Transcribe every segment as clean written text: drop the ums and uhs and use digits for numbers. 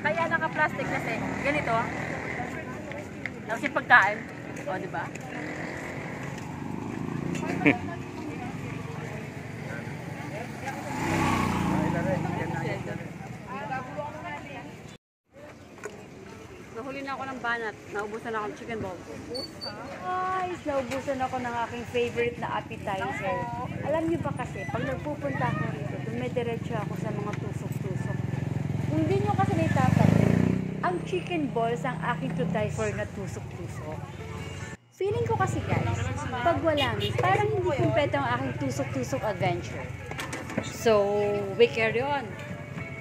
Kaya naka-plastic kasi. Ganito. Tapos yung pagkain. O, diba? Nahuli na ako ng banat. Naubusan ako ng chicken ball. Guys, naubusan ako ng aking favorite na appetizer. Alam niyo ba kasi, pag nagpupunta ako rito, dumidiretso ako sa mga tusok-tusok. Kung hindi niyo kasi naitatanong, ang chicken balls ang aking to die for na tusok-tusok. Feeling ko kasi guys, pag wala mi, parang hindi kumpleto ang aking tusok-tusok adventure. So, we carry on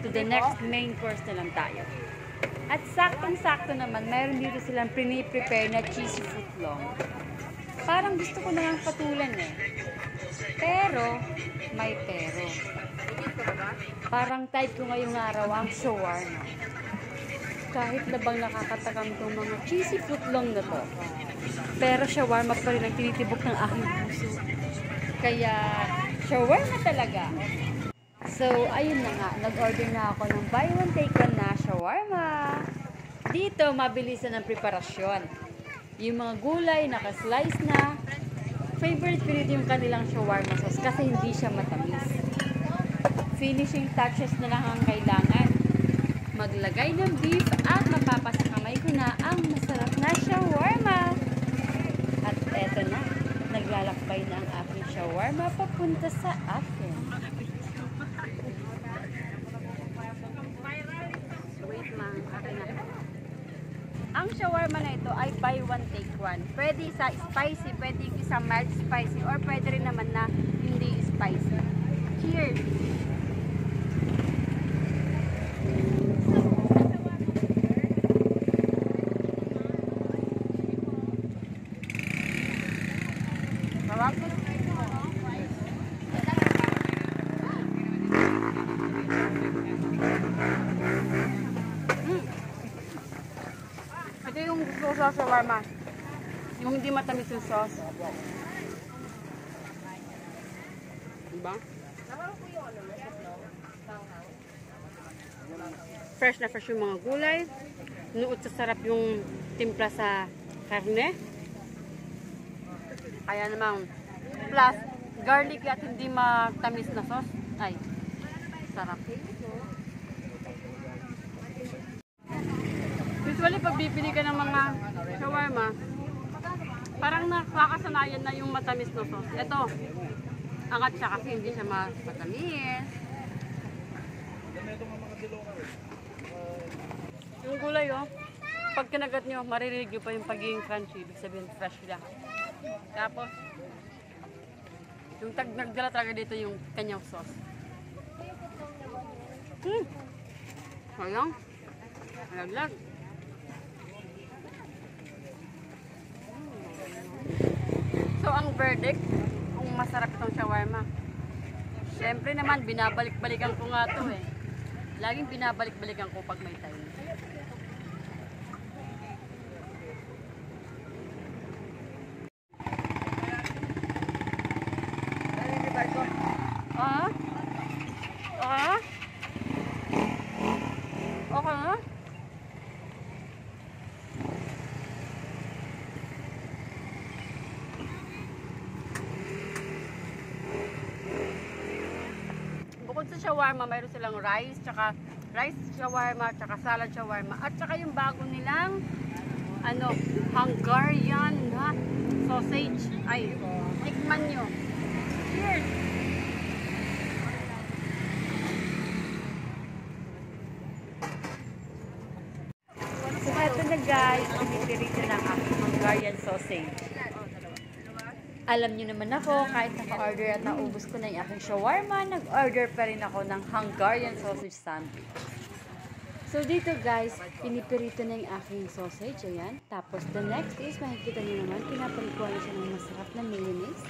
to the next main course na lang tayo. At saktong-sakto naman, mayroon dito silang prepare na cheesy footlong. Parang gusto ko na lang patulan eh. Pero, may pero. Parang type ko ngayong araw ang shawarma. Kahit na bang nakakatakam itong mga cheesy footlong na to. Pero shawarma pa rin ang tinitibok ng aking puso. Kaya, shawarma talaga. So, ayun na nga. Nag-order na ako ng buy one take one na shawarma. Dito, mabilisan ang preparasyon. Yung mga gulay, naka-slice na. Favorite ko dito yung kanilang shawarma sauce kasi hindi siya matamis. Finishing touches na lang ang kailangan. Maglagay ng beef at mapapasakamay ko na ang masarap na shawarma. At eto na, naglalakbay na ang aking shawarma papunta sa akin. Wait lang. Okay na. Ang shawarma na ito ay buy one take one. Pwede sa spicy, pwede sa mild spicy, or pwede rin naman na hindi spicy. Cheers! Sarap. Ito yung gusto ko sa shawarma. Yung hindi matamis yung sauce. Diba? Fresh na fresh yung mga gulay. Nuot sa sarap yung timpla sa karne. Kaya namang plus garlic at hindi matamis na sauce. Ay, sarap. Usually, pag bibili ka ng mga shawarma, parang nakakasanayan na yung matamis na sauce. Ito, angat siya kasi hindi siya matamis. Yung gulay, oh, pag kinagat nyo, maririnig nyo pa yung pagiging crunchy. Ibig sabihin, fresh siya. Tapos, yung nagdala talaga dito yung kanyang sauce. Sayang. Malaglag. So, ang verdict, kung masarap itong shawarma. Siyempre naman, binabalik-balikan ko nga ito eh. Laging binabalik-balikan ko pag may time. Okay na? Bukod sa shawarma, mayroon silang rice, tsaka rice shawarma, tsaka salad shawarma, at tsaka yung bago nilang Hungarian na sausage. Ay, tikman nyo. Cheers! So, eto na guys, pinipirito ng aking Hungarian sausage. Alam niyo naman ako, kahit naka-order at naubos ko na yung aking shawarma, nag-order pa rin ako ng Hungarian sausage sandwich. So, dito guys, pinipirito na yung aking sausage. Ayan. Tapos, the next is, makikita niyo naman, pinapalikuan na siya ng masarap na mayonnaise.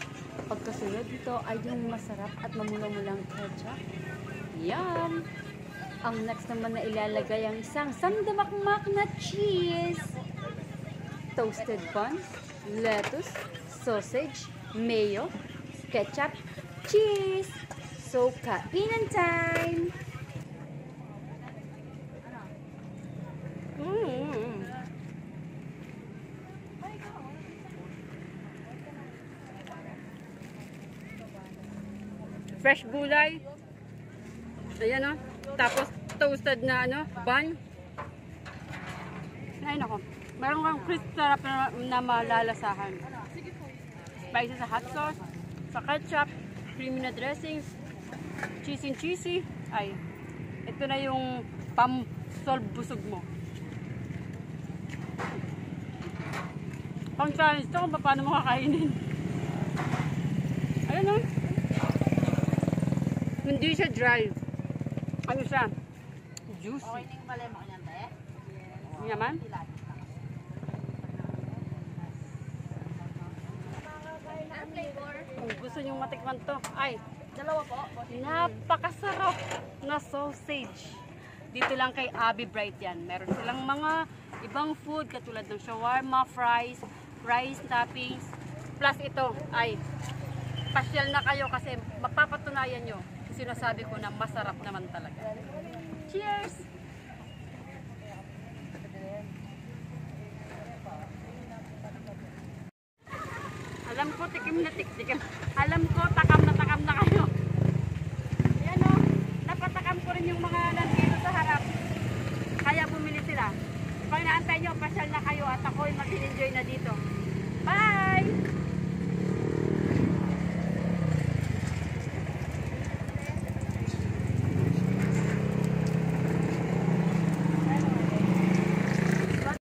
Pagkasunod dito ay yung masarap at mamula-mulang ketchup. Yan. Ang next naman na ilalagay ang isang samdamakmak na cheese. Toasted buns, lettuce, sausage, mayo, ketchup, cheese. So, kainan time! fresh gulay. Ayan o. Tapos toasted na bun. Ay nako. Meron kang crisp sarap na malalasahan. Spicy sa hot sauce, sa ketchup, creamy na dressings, cheesy. Ay, ito na yung pam-solve busog mo. Pang challenge to kung paano mo kakainin. Ayun o. Hindi siya dry. Ano siya? Juicy. Okay na yung malema niyan, te? Hindi naman? Kung gusto nyo matikman to, ay, dalawa po. Napakasarap na sausage. Dito lang kay Abby Bright yan. Meron silang mga ibang food katulad ng shawarma, fries, rice toppings. Plus ito, ay, pasyal na kayo kasi mapapatunayan nyo. Sinasabi ko na masarap naman talaga. Cheers! Alam ko, tikim na tikim. Alam ko,